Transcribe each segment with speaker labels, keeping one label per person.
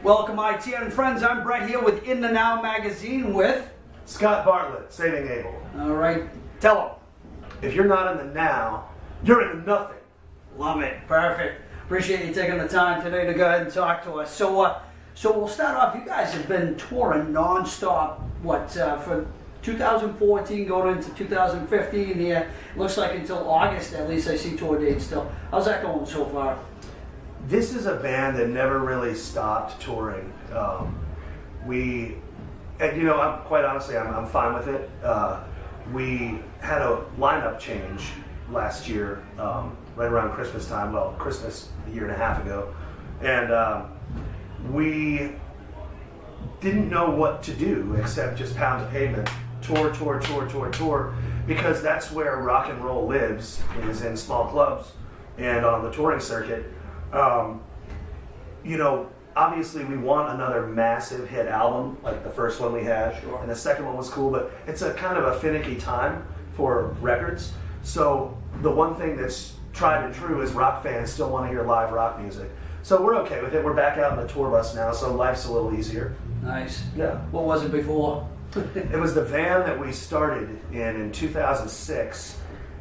Speaker 1: Welcome, ITN friends. I'm Brett here with InTheNow magazine with
Speaker 2: Scott Bartlett, Saving Abel.
Speaker 1: All right, tell them.
Speaker 2: If you're not in the now, you're in the nothing.
Speaker 1: Love it. Perfect. Appreciate you taking the time today to go ahead and talk to us. So we'll start off. You guys have been touring nonstop. For 2014 going into 2015 here. Looks like until August, at least I see tour dates still. How's that going so far?
Speaker 2: This is a band that never really stopped touring. I'm quite honestly, I'm fine with it. We had a lineup change last year, right around Christmas time. Well, Christmas a year and a half ago, and we didn't know what to do except just pound the pavement, tour, because that's where rock and roll lives, is in small clubs and on the touring circuit. Obviously we want another massive hit album like the first one we had,
Speaker 1: Sure.
Speaker 2: And the second one was cool, but it's a kind of a finicky time for records. So the one thing that's tried and true is rock fans still want to hear live rock music. So we're okay with it. We're back out on the tour bus now, so life's a little easier.
Speaker 1: Nice.
Speaker 2: Yeah.
Speaker 1: What was it before?
Speaker 2: It was the van that we started in 2006,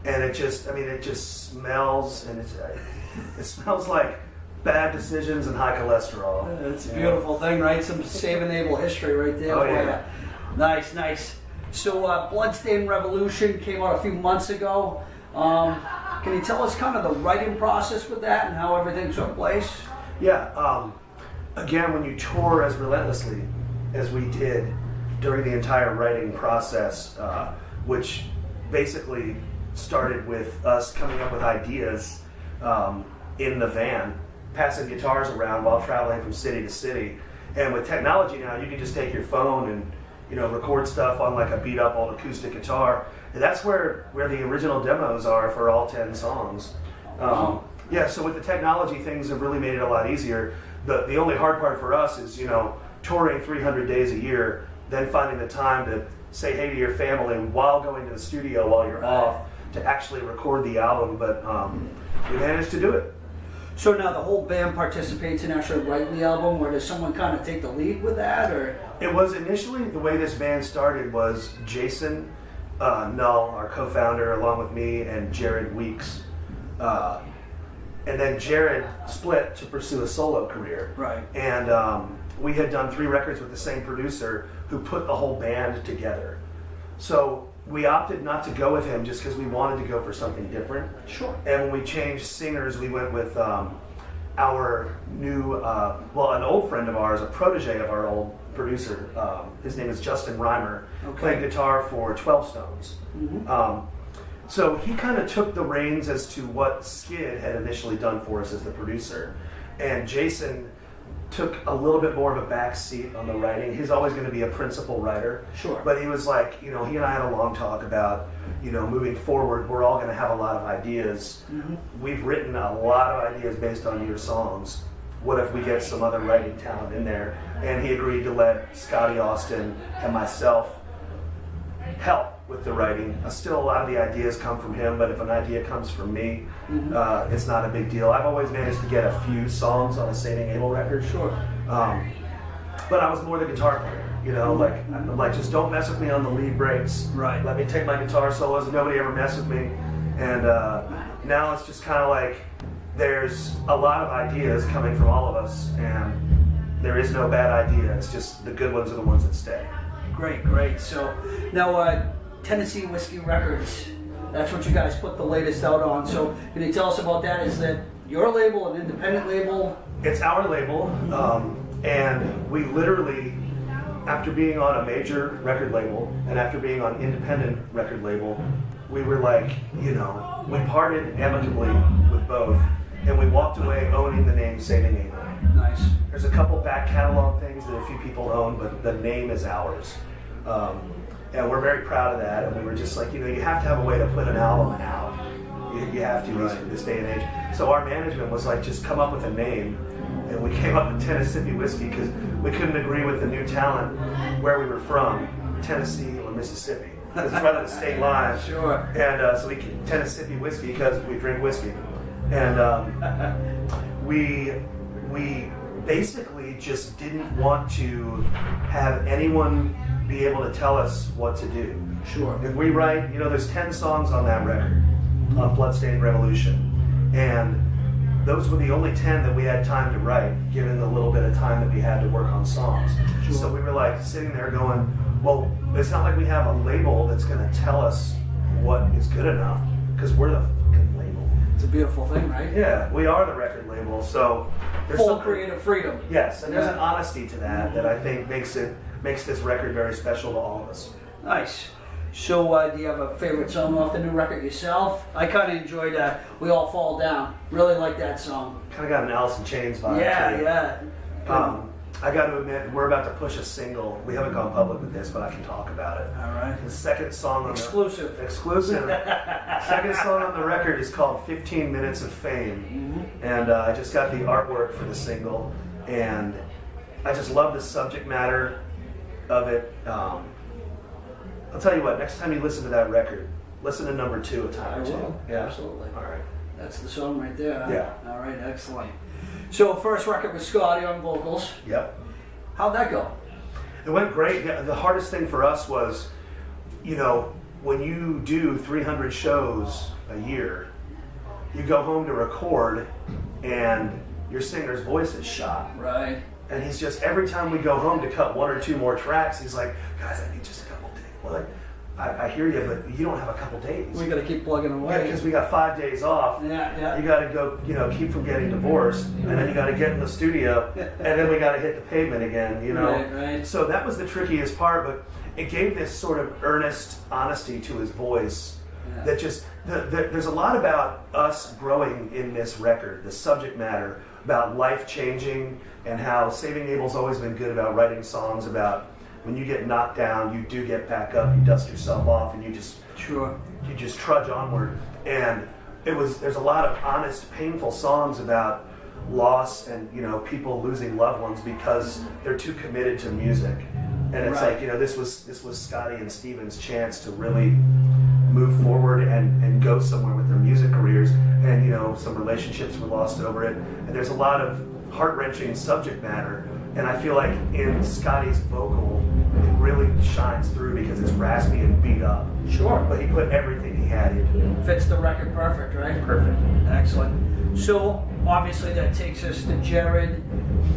Speaker 2: and it just smells, and it smells like bad decisions and high cholesterol.
Speaker 1: It's a beautiful thing, right? Some Saving Abel history right there.
Speaker 2: Oh,
Speaker 1: for
Speaker 2: yeah.
Speaker 1: you. Nice. So Bloodstained Revolution came out a few months ago. Can you tell us kind of the writing process with that and how everything took place?
Speaker 2: Yeah. Again, when you tour as relentlessly as we did during the entire writing process, which basically started with us coming up with ideas in the van, passing guitars around while traveling from city to city. And with technology now, you can just take your phone and record stuff on like a beat up old acoustic guitar. And that's where the original demos are for all 10 songs. So with the technology, things have really made it a lot easier. The only hard part for us is, touring 300 days a year, then finding the time to say hey to your family while going to the studio while you're off to actually record the album. But we managed to do it.
Speaker 1: So now the whole band participates in actually writing the album, or does someone kind of take the lead with that, or?
Speaker 2: It was initially, the way this band started was Jason Null, our co-founder, along with me, and Jared Weeks. And then Jared split to pursue a solo career.
Speaker 1: Right.
Speaker 2: And we had done 3 records with the same producer who put the whole band together. So we opted not to go with him just because we wanted to go for something different.
Speaker 1: Sure.
Speaker 2: And when we changed singers, we went with our new, an old friend of ours, a protege of our old producer. His name is Justin Reimer.
Speaker 1: Okay.
Speaker 2: Played guitar for 12 Stones.
Speaker 1: Mm-hmm.
Speaker 2: So he kind of took the reins as to what Skid had initially done for us as the producer. And Jason took a little bit more of a back seat on the writing. He's always going to be a principal writer. Sure. But he was like, he and I had a long talk about, moving forward, we're all going to have a lot of ideas. Mm-hmm. We've written a lot of ideas based on your songs. What if we get some other writing talent in there? And he agreed to let Scotty Austin and myself help with the writing. Still, a lot of the ideas come from him, but if an idea comes from me, it's not a big deal. I've always managed to get a few songs on a Saving Abel record. Sure. But I was more the guitar player, I'm like, just don't mess with me on the lead breaks. Right. Let me take my guitar solos and nobody ever mess with me. And now it's just kind of like there's a lot of ideas coming from all of us, and there is no bad idea. It's just the good ones are the ones that stay.
Speaker 1: Great. So now Tennessee Whiskey Records, that's what you guys put the latest out on. So can you tell us about that? Is that your label, an independent label?
Speaker 2: It's our label, and we literally, after being on a major record label and after being on independent record label, we were like, we parted amicably with both, and we walked away owning the name Saving Abel.
Speaker 1: Nice.
Speaker 2: There's a couple back catalog things that a few people own, but the name is ours. And we're very proud of that, and we were just like, you have to have a way to put an album out. You have to, in this day and age. So our management was like, just come up with a name, and we came up with Tennessee Whiskey because we couldn't agree with the new talent where we were from, Tennessee or Mississippi. Because it's right on the state line.
Speaker 1: Sure.
Speaker 2: And so we Tennessee Whiskey because we drink whiskey. And we basically just didn't want to have anyone be able to tell us what to do.
Speaker 1: Sure.
Speaker 2: If we write, there's 10 songs on that record, on Bloodstained Revolution, and those were the only 10 that we had time to write, given the little bit of time that we had to work on songs.
Speaker 1: Sure.
Speaker 2: So we were like sitting there going, well, it's not like we have a label that's going to tell us what is good enough, because we're the fucking label.
Speaker 1: It's a beautiful thing, right?
Speaker 2: Yeah, we are the record label, so there's
Speaker 1: Full
Speaker 2: some
Speaker 1: creative freedom.
Speaker 2: Yes, and there's an honesty to that I think makes this record very special to all of us.
Speaker 1: Nice. So, do you have a favorite song off the new record yourself? I kind of enjoyed We All Fall Down. Really like that song.
Speaker 2: Kind of got an Alice in Chains vibe.
Speaker 1: Yeah,
Speaker 2: too.
Speaker 1: yeah.
Speaker 2: I got to admit, we're about to push a single. We haven't gone public with this, but I can talk about it.
Speaker 1: All right.
Speaker 2: The second song on
Speaker 1: Exclusive.
Speaker 2: Exclusive. Second song on the record is called 15 Minutes of Fame.
Speaker 1: Mm-hmm.
Speaker 2: And I just got the artwork for the single. And I just love the subject matter of it. I'll tell you what, next time you listen to that record, listen to number 2 a time or two.
Speaker 1: will.
Speaker 2: Yeah.
Speaker 1: Absolutely.
Speaker 2: All right.
Speaker 1: That's the song right there. Huh?
Speaker 2: Yeah.
Speaker 1: All right, excellent. So, first record with Scotty on vocals.
Speaker 2: Yep.
Speaker 1: How'd that go?
Speaker 2: It went great. The hardest thing for us was, when you do 300 shows a year, you go home to record and your singer's voice is shot.
Speaker 1: Right.
Speaker 2: And he's just, every time we go home to cut 1 or 2 more tracks, he's like, guys, I need just a couple days. Well, I hear you, but you don't have a couple days.
Speaker 1: We got to keep plugging
Speaker 2: Yeah,
Speaker 1: away.
Speaker 2: because we got 5 days off.
Speaker 1: Yeah.
Speaker 2: You got to go, keep from getting divorced, and then you got to get in the studio, and then we got to hit the pavement again,
Speaker 1: Right.
Speaker 2: So that was the trickiest part, but it gave this sort of earnest honesty to his voice.
Speaker 1: Yeah.
Speaker 2: That just, there's a lot about us growing in this record, the subject matter, about life changing, and how Saving Abel's always been good about writing songs about when you get knocked down, you do get back up, you dust yourself off, and you just trudge onward. And there's a lot of honest, painful songs about loss and people losing loved ones because they're too committed to music. And it's
Speaker 1: Right.
Speaker 2: like this was Scotty and Steven's chance to really move forward and go somewhere with their music careers. And some relationships were lost over it. And there's a lot of heart-wrenching subject matter. And I feel like in Scotty's vocal, it really shines through because it's raspy and beat up.
Speaker 1: Sure.
Speaker 2: But he put everything he had into it.
Speaker 1: Fits the record perfect, right?
Speaker 2: Perfect.
Speaker 1: Excellent. So, obviously that takes us to Jared,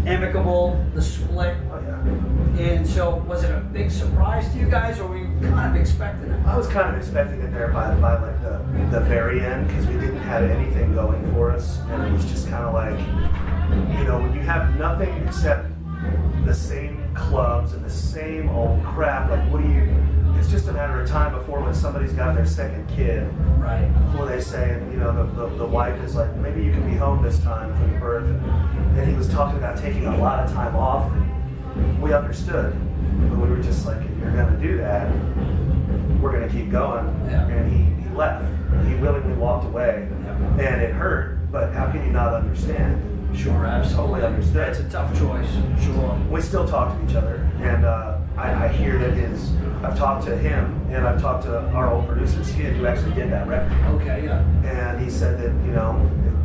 Speaker 1: Amicable, The Split.
Speaker 2: Oh yeah.
Speaker 1: And so, was it a big surprise to you guys, or were you kind of expecting it?
Speaker 2: I was kind of expecting it there by like the very end because we didn't have anything going for us, and it was just kind of like, when you have nothing except the same clubs and the same old crap, like it's just a matter of time before when somebody's got their second kid,
Speaker 1: Right.
Speaker 2: before they say, and the wife is like, maybe you can be home this time for the birth, and he was talking about taking a lot of time off, and we understood, but we were just like, if you're gonna do that, we're gonna keep going.
Speaker 1: Yeah.
Speaker 2: And he left. He willingly walked away.
Speaker 1: Yeah.
Speaker 2: And it hurt, but how can you not understand?
Speaker 1: Sure, absolutely.
Speaker 2: Totally understood.
Speaker 1: It's a tough choice. Sure.
Speaker 2: We still talk to each other, and I hear that I've talked to him, and I've talked to our old producer, Skid, who actually did that record.
Speaker 1: Okay, yeah.
Speaker 2: And he said that,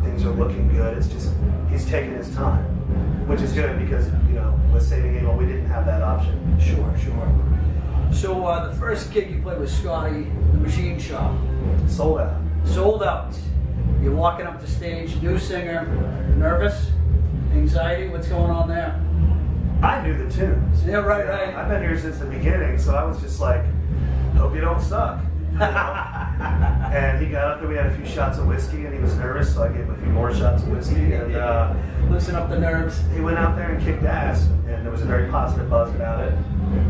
Speaker 2: things are looking good. It's just, he's taking his time, which is good because, with Saving Abel, we didn't have that option.
Speaker 1: Sure. So, the first gig you played with Scotty, the Machine Shop,
Speaker 2: Sold out.
Speaker 1: sold out. You're walking up the stage, new singer, nervous, anxiety, what's going on there?
Speaker 2: I knew the tunes.
Speaker 1: Yeah, right.
Speaker 2: I've been here since the beginning, so I was just like, hope you don't suck. And he got up there, we had a few shots of whiskey, and he was nervous, so I gave him a few more shots of whiskey, and
Speaker 1: Loosen up the nerves.
Speaker 2: he went out there and kicked ass, and there was a very positive buzz about it.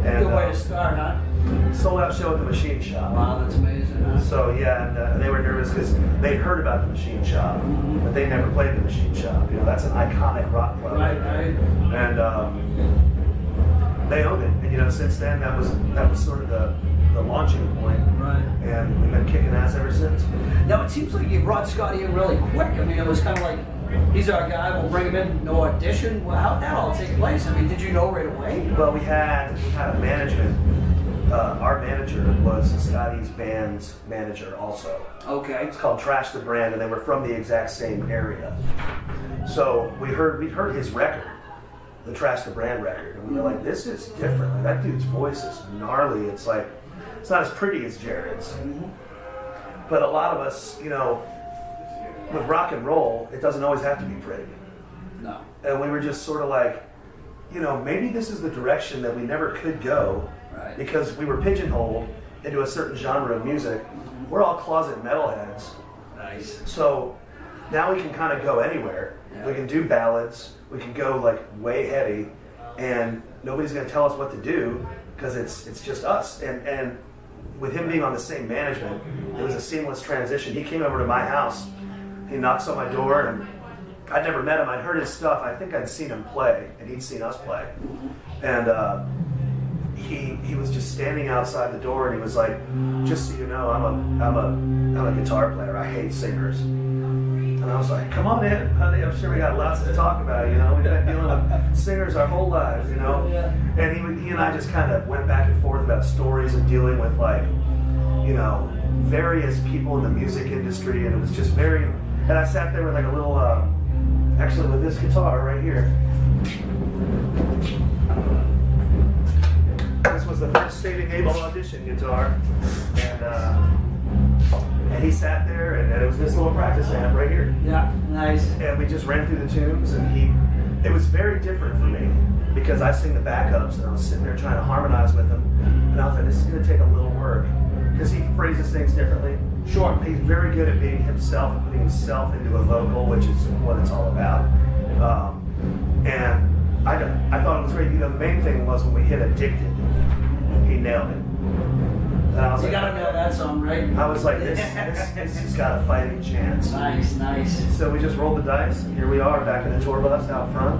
Speaker 2: And
Speaker 1: Good way to start, huh?
Speaker 2: sold out show at the Machine Shop.
Speaker 1: Wow, that's amazing, huh?
Speaker 2: So yeah, and they were nervous because they'd heard about the Machine Shop, but they never played the Machine Shop. That's an iconic rock club.
Speaker 1: Right.
Speaker 2: And they owned it. And since then, that was sort of the launching point.
Speaker 1: Right.
Speaker 2: And we've been kicking ass ever since.
Speaker 1: Now, it seems like you brought Scotty in really quick. I mean, it was kind of like, he's our guy, we'll bring him in, no audition. Well, how'd that all take place? I mean, did you know right away?
Speaker 2: Well, we had a management. Our manager was Scotty's band's manager also.
Speaker 1: Okay.
Speaker 2: It's called Trash the Brand, and they were from the exact same area. So we'd heard his record, the Trasker Brand record, and we were like, this is different. Like, that dude's voice is gnarly. It's like, it's not as pretty as Jared's. But a lot of us, you know, with rock and roll, it doesn't always have to be pretty.
Speaker 1: No.
Speaker 2: And we were just sort of like, you know, maybe this is the direction that we never could go,
Speaker 1: Right.
Speaker 2: because we were pigeonholed into a certain genre of music. We're all closet metalheads.
Speaker 1: Nice.
Speaker 2: So now we can kind of go anywhere.
Speaker 1: Yeah.
Speaker 2: We can do ballads. We can go like way heavy, and nobody's going to tell us what to do because it's just us. And with him being on the same management, it was a seamless transition. He came over to my house. He knocks on my door, and I'd never met him. I'd heard his stuff. I think I'd seen him play, and he'd seen us play. And he was just standing outside the door, and he was like, "Just so you know, I'm a guitar player. I hate singers." And I was like, "Come on in, honey. I'm sure we got lots to talk about. You know, we've been dealing with singers our whole lives. You know."
Speaker 1: Yeah.
Speaker 2: And he and I just kind of went back and forth about stories of dealing with, like, you know, various people in the music industry, and it was just very. And I sat there with like a little, actually with this guitar right here. This was the first Saving Abel audition guitar, and he sat there, and it was this little practice amp right here.
Speaker 1: Yeah, nice.
Speaker 2: And we just ran through the tunes, and it was very different for me because I sing the backups, and I was sitting there trying to harmonize with him, and I was like, this is going to take a little work because he phrases things differently.
Speaker 1: Sure.
Speaker 2: He's very good at being himself and putting himself into a vocal, which is what it's all about. And I thought it was great. You know, the main thing was when we hit Addicted, he nailed it. And I was
Speaker 1: You
Speaker 2: like,
Speaker 1: gotta know that song, right?
Speaker 2: I was like, this has got a fighting chance.
Speaker 1: Nice, nice.
Speaker 2: So we just rolled the dice, and here we are back in the tour bus out front.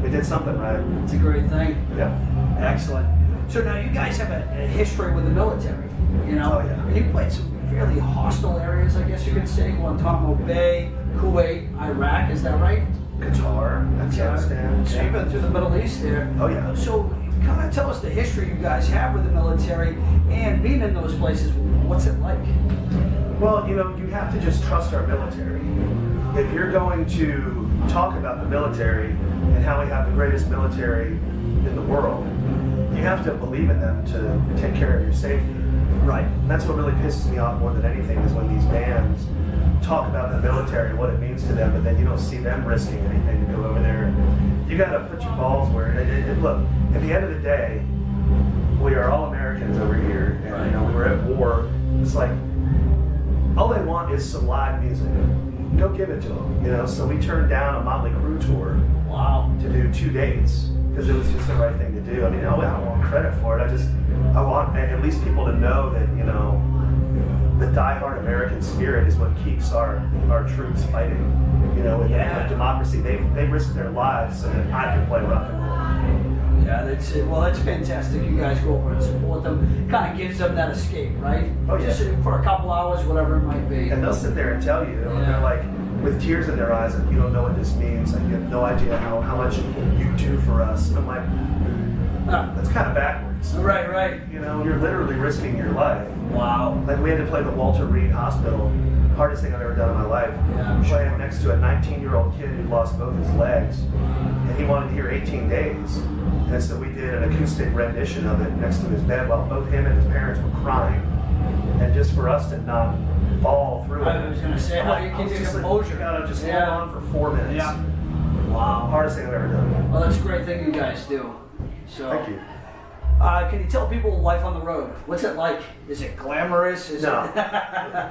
Speaker 2: We did something right.
Speaker 1: It's a great thing.
Speaker 2: Yeah.
Speaker 1: Excellent. So now you guys have a history with the military, you know?
Speaker 2: Oh, yeah.
Speaker 1: And you played some fairly hostile areas, I guess you could say, Guantanamo Bay, Kuwait, Iraq, is that right?
Speaker 2: Qatar, Afghanistan.
Speaker 1: So you've been through the Middle East there.
Speaker 2: Oh, yeah.
Speaker 1: So kind of tell us the history you guys have with the military and being in those places, what's it like?
Speaker 2: Well, you know, you have to just trust our military. If you're going to talk about the military and how we have the greatest military in the world, you have to believe in them to take care of your safety.
Speaker 1: Right.
Speaker 2: And that's what really pisses me off more than anything is when these bands talk about the military and what it means to them, but then you don't see them risking anything to go over there. You got to put your balls where look, at the end of the day, we are all Americans over here, and you know, we were at war. It's like all they want is some live music. Go give it to them, you know. So we turned down a Motley Crue tour.
Speaker 1: Wow.
Speaker 2: To do 2 dates because it was just the right thing to do. I mean, I don't want credit for it. I want at least people to know that, you know, the diehard American spirit is what keeps our troops fighting. You know, with democracy, they risk their lives so that I can play rock and roll.
Speaker 1: Yeah, that's it. Well, that's fantastic. You guys go over and support them. Kind of gives them that escape, right?
Speaker 2: Oh, yeah.
Speaker 1: Just for a couple hours, whatever it might be.
Speaker 2: And they'll sit there and tell you, and they're like, with tears in their eyes, and you don't know what this means. Like, you have no idea how much you do for us. And I'm like, that's kind of backwards.
Speaker 1: Right, right.
Speaker 2: You know, you're literally risking your life.
Speaker 1: Wow.
Speaker 2: Like, we had to play the Walter Reed Hospital, hardest thing I've ever done in my life.
Speaker 1: Yeah.
Speaker 2: Playing next to a 19-year-old kid who lost both his legs, and he wanted to hear 18 Days. And so we did an acoustic rendition of it next to his bed while both him and his parents were crying. And just for us to not fall through it.
Speaker 1: I was going to say, how do you keep your composure?
Speaker 2: You gotta just hold on for 4 minutes.
Speaker 1: Yeah. Wow.
Speaker 2: Hardest thing I've ever done.
Speaker 1: Well, that's a great thing you guys do. So,
Speaker 2: Thank you.
Speaker 1: Can you tell people life on the road? What's it like? Is it glamorous?
Speaker 2: No.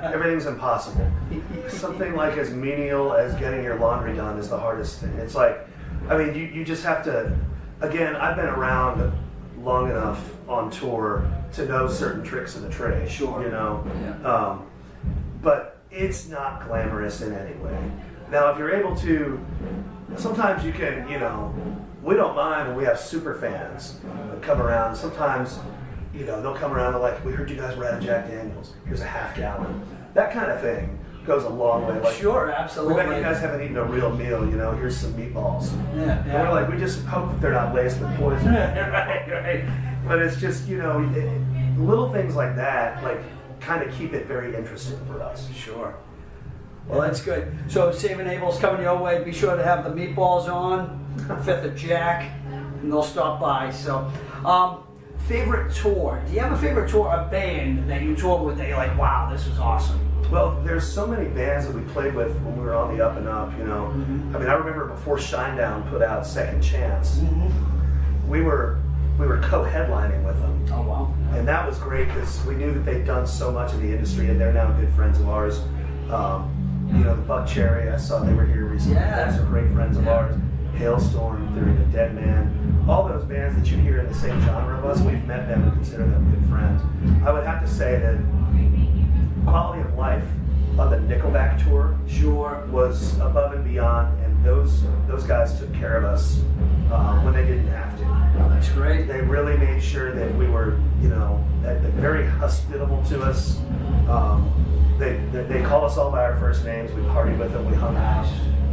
Speaker 2: Everything's impossible. Something like as menial as getting your laundry done is the hardest thing. It's like, I mean, you just have to, again, I've been around long enough on tour to know certain tricks of the trade.
Speaker 1: Sure.
Speaker 2: You know?
Speaker 1: Yeah.
Speaker 2: But it's not glamorous in any way. Now, if you're able to, sometimes you can, you know, we don't mind when we have super fans that come around. Sometimes, you know, they'll come around and like, we heard you guys were out of Jack Daniels. Here's a half gallon. That kind of thing goes a long way. Like,
Speaker 1: Sure, absolutely.
Speaker 2: we bet you guys haven't eaten a real meal, you know, here's some meatballs.
Speaker 1: Yeah.
Speaker 2: And we're like, we just hope that they're not laced with poison.
Speaker 1: Right.
Speaker 2: But it's just, you know, little things like that, like, kind of keep it very interesting for us.
Speaker 1: Sure. Well, that's good. So Saving Abel's coming your way. Be sure to have the meatballs on, 5th of Jack, and they'll stop by. So, favorite tour? Do you have a favorite tour, a band that you toured with that you're like, wow, this was awesome?
Speaker 2: Well, there's so many bands that we played with when we were on the up and up, you know.
Speaker 1: Mm-hmm.
Speaker 2: I mean, I remember before Shinedown put out Second Chance,
Speaker 1: Mm-hmm.
Speaker 2: we were co-headlining with them.
Speaker 1: Oh, wow.
Speaker 2: And that was great because we knew that they'd done so much in the industry, and they're now good friends of ours. You know, the Buck Cherry, I saw they were here recently.
Speaker 1: Yeah.
Speaker 2: Those are great friends of ours. Hailstorm, Theory of a Dead Man, all those bands that you hear in the same genre of us, we've met them and consider them good friends. I would have to say that quality of life on the Nickelback tour
Speaker 1: Sure.
Speaker 2: was above and beyond, and those guys took care of us when they didn't have to.
Speaker 1: Oh, that's great.
Speaker 2: They really made sure that we were, you know, they're very hospitable to us. They call us all by our first names. We partied with them. We hung out.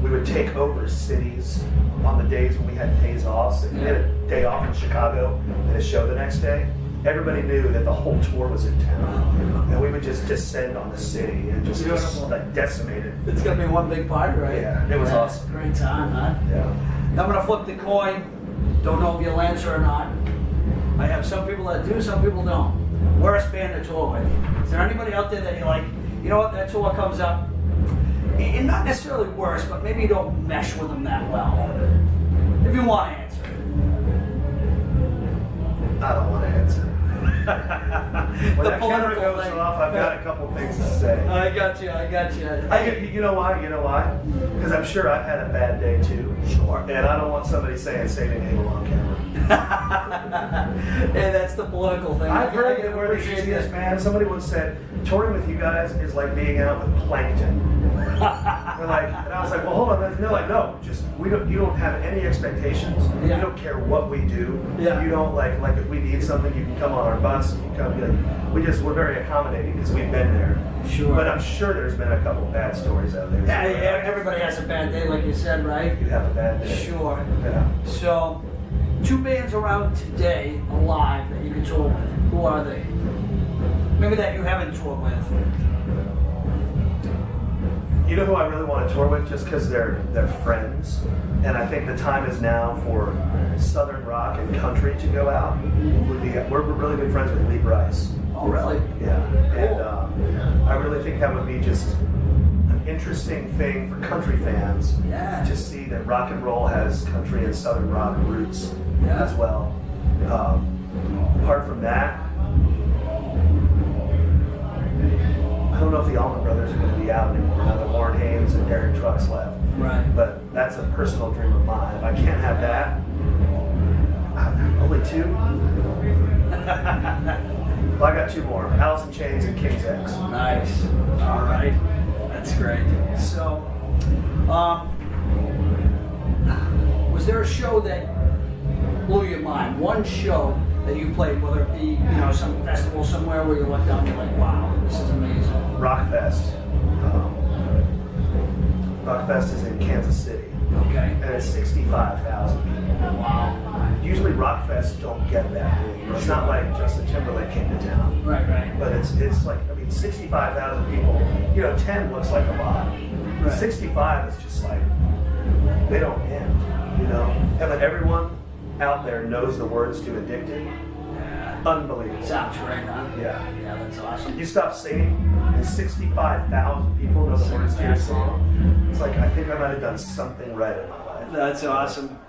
Speaker 2: We would take over cities on the days when we had days off. So if we had a day off in Chicago and a show the next day, everybody knew that the whole tour was in town. And we would just descend on the city and just like decimate it.
Speaker 1: It's going to be one big party, right?
Speaker 2: Yeah, it was awesome.
Speaker 1: Great time, huh?
Speaker 2: Yeah.
Speaker 1: I'm going to flip the coin. Don't know if you'll answer or not. I have some people that do, some people don't. Worst band to tour with? Is there anybody out there that you're like, you know what, that tour comes up, and not necessarily worse, but maybe you don't mesh with them that well? If you want to answer.
Speaker 2: I don't want to answer. When that camera goes
Speaker 1: thing.
Speaker 2: off, I've got a couple things to say.
Speaker 1: I got you.
Speaker 2: You know why? Because I'm sure I've had a bad day too.
Speaker 1: Sure.
Speaker 2: And I don't want somebody saying Saving Abel on camera.
Speaker 1: And that's the political thing.
Speaker 2: I've heard that we're the easiest, man. Somebody once said, touring with you guys is like being out with plankton. They're like, and I was like, well, hold on. And they're like, no, just you don't have any expectations.
Speaker 1: Yeah.
Speaker 2: You don't care what we do.
Speaker 1: Yeah.
Speaker 2: You don't like if we need something, you can come on our bus. And you come. We're very accommodating because we've been there.
Speaker 1: Sure.
Speaker 2: But I'm sure there's been a couple bad stories out there.
Speaker 1: Yeah, everybody has a bad day, like you said, right?
Speaker 2: You have a bad day.
Speaker 1: Sure.
Speaker 2: Yeah.
Speaker 1: So, 2 bands around today alive that you can tour with. Who are they? Maybe that you haven't toured with.
Speaker 2: You know who I really want to tour with just because they're friends, and I think the time is now for Southern rock and country to go out. We're really good friends with Lee Brice.
Speaker 1: Oh, really?
Speaker 2: Yeah,
Speaker 1: Cool.
Speaker 2: and I really think that would be just an interesting thing for country fans to see that rock and roll has country and Southern rock roots as well. Apart from that, I don't know if the Allman Brothers are going to be out anymore. Now that Warren Haynes and Derek Trucks left.
Speaker 1: Right.
Speaker 2: But that's a personal dream of mine. If I can't have that, only 2? Well, I got 2 more. Alice in Chains and King's X.
Speaker 1: Nice. All right. That's great. So, was there a show that blew your mind? One show that you played, whether it be, some festival somewhere where you look down and you're like, wow, this is amazing.
Speaker 2: Rockfest. Rockfest is in Kansas City.
Speaker 1: Okay.
Speaker 2: And it's 65,000 people.
Speaker 1: Wow.
Speaker 2: Usually Rockfests don't get that big. It's not like Justin Timberlake came to town.
Speaker 1: Right.
Speaker 2: But it's like, 65,000 people, 10 looks like a lot.
Speaker 1: Right.
Speaker 2: 65 is just like, they don't end, And then everyone out there knows the words to Addicted.
Speaker 1: Yeah.
Speaker 2: Unbelievable.
Speaker 1: Sounds great, huh?
Speaker 2: Yeah.
Speaker 1: Yeah, that's awesome.
Speaker 2: You stop singing, and 65,000 people know the words to your song. It's like, I think I might have done something right in my life.
Speaker 1: That's awesome.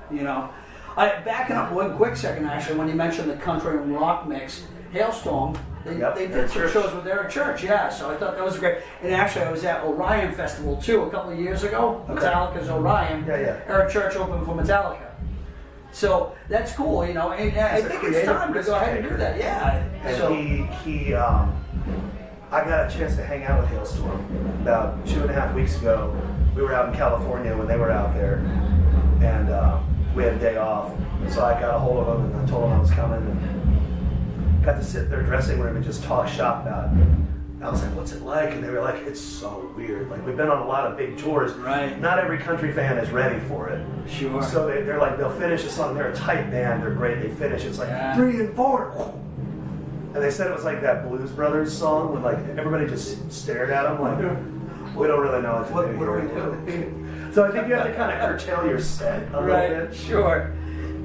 Speaker 1: Backing up one quick second, actually, when you mentioned the country and rock mix, Hailstorm, they did some shows with their church, yeah, so I thought that was great. And actually, I was at Orion Festival, too, a couple of years ago. Okay. Metallica's Orion.
Speaker 2: Yeah.
Speaker 1: Our church opened for Metallica. So that's cool, and I think it's time to go ahead and do that, yeah.
Speaker 2: And
Speaker 1: so,
Speaker 2: I got a chance to hang out with Hailstorm about 2.5 weeks ago. We were out in California when they were out there, and we had a day off. So I got a hold of them and I told them I was coming, and got to sit in their dressing room and just talk shop about it. I was like, what's it like? And they were like, it's so weird. Like, we've been on a lot of big tours.
Speaker 1: Right.
Speaker 2: Not every country fan is ready for it.
Speaker 1: Sure.
Speaker 2: So they're like, they'll finish a song. They're a tight band. They're great. They finish. It's like 3 and 4. And they said it was like that Blues Brothers song when like everybody just stared at them like, we don't really know what to do.
Speaker 1: What do we do?
Speaker 2: So I think you have to kind of curtail your set a little bit.
Speaker 1: Sure.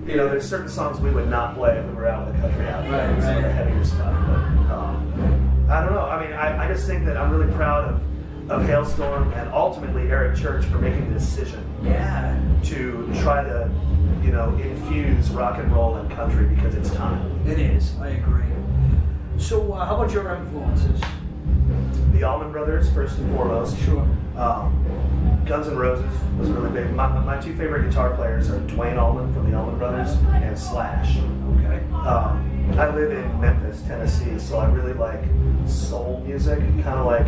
Speaker 2: You know, there's certain songs we would not play if we were out in the country outfit,
Speaker 1: Right,
Speaker 2: some of the
Speaker 1: right.
Speaker 2: heavier stuff. But I don't know. I mean, I just think that I'm really proud of Hailstorm and ultimately Eric Church for making the decision
Speaker 1: Yeah.
Speaker 2: to try to, you know, infuse rock and roll and country because it's time.
Speaker 1: It is. I agree. So, how about your influences?
Speaker 2: The Allman Brothers, first and foremost.
Speaker 1: Sure.
Speaker 2: Guns N' Roses was really big. My two favorite guitar players are Dwayne Allman from the Allman Brothers and Slash.
Speaker 1: Okay.
Speaker 2: I live in Memphis, Tennessee, so I really like soul music, kind of like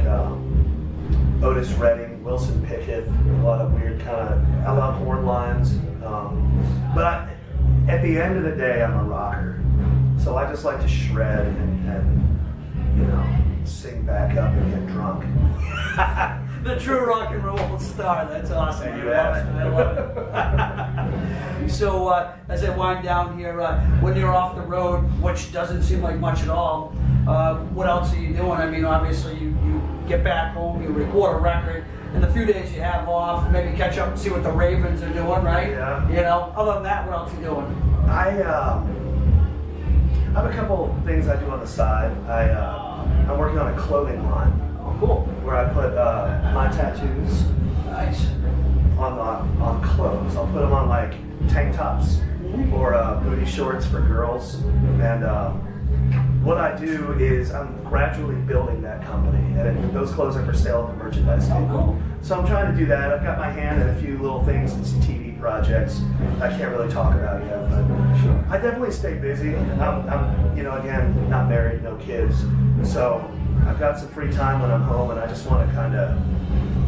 Speaker 2: Otis Redding, Wilson Pickett, a lot of weird kind of, I love horn lines. But at the end of the day, I'm a rocker. So I just like to shred and you know, sing back up and get drunk.
Speaker 1: The true rock and roll star. That's awesome.
Speaker 2: And you
Speaker 1: I love it. So, as I wind down here, when you're off the road, which doesn't seem like much at all, what else are you doing? I mean, obviously, you get back home, you record a record, and the few days you have off, maybe catch up and see what the Ravens are doing, right?
Speaker 2: Yeah.
Speaker 1: You know, other than that, what else are you doing?
Speaker 2: I have a couple things I do on the side. I'm working on a clothing line
Speaker 1: Oh, cool.
Speaker 2: where I put my tattoos
Speaker 1: Nice.
Speaker 2: on clothes. I'll put them on like tank tops or booty shorts for girls. And what I do is I'm gradually building that company, and those clothes are for sale at the merchandise
Speaker 1: Oh,
Speaker 2: table.
Speaker 1: cool.
Speaker 2: So I'm trying to do that. I've got my hand in a few little things and some TV projects I can't really talk about yet, but
Speaker 1: Sure.
Speaker 2: I definitely stay busy. I'm you know, again, not married, no kids, so I've got some free time when I'm home, and I just want to kind of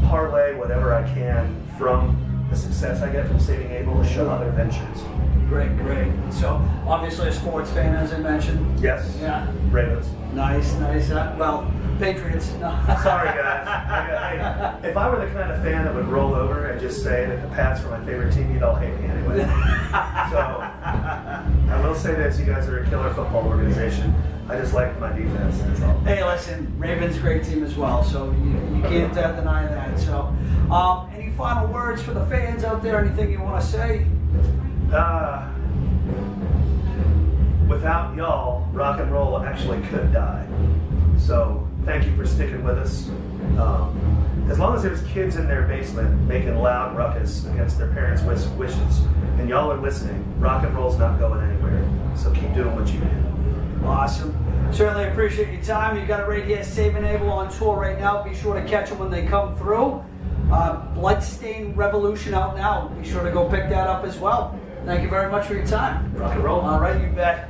Speaker 2: parlay whatever I can from the success I get from Saving Abel to show other ventures.
Speaker 1: Great, great. So, obviously a sports fan, as I mentioned.
Speaker 2: Yes.
Speaker 1: Yeah.
Speaker 2: Ravens.
Speaker 1: Nice, nice. Well, Patriots. No.
Speaker 2: Sorry, guys. If I were the kind of fan that would roll over and just say that the Pats were my favorite team, you'd all hate me anyway. So, I will say this: you guys are a killer football organization. I just like my defense. That's all.
Speaker 1: Hey, listen, Ravens great team as well, so you can't deny that. So, any final words for the fans out there? Anything you want to say?
Speaker 2: Without y'all, rock and roll actually could die. So thank you for sticking with us. As long as there's kids in their basement making loud ruckus against their parents' wishes, and y'all are listening, rock and roll's not going anywhere. So keep doing what you do.
Speaker 1: Awesome. Certainly appreciate your time. You got it right here, Saving Abel on tour right now. Be sure to catch them when they come through. Bloodstained Revolution out now. Be sure to go pick that up as well. Thank you very much for your time.
Speaker 2: Rock and roll.
Speaker 1: All right, you bet.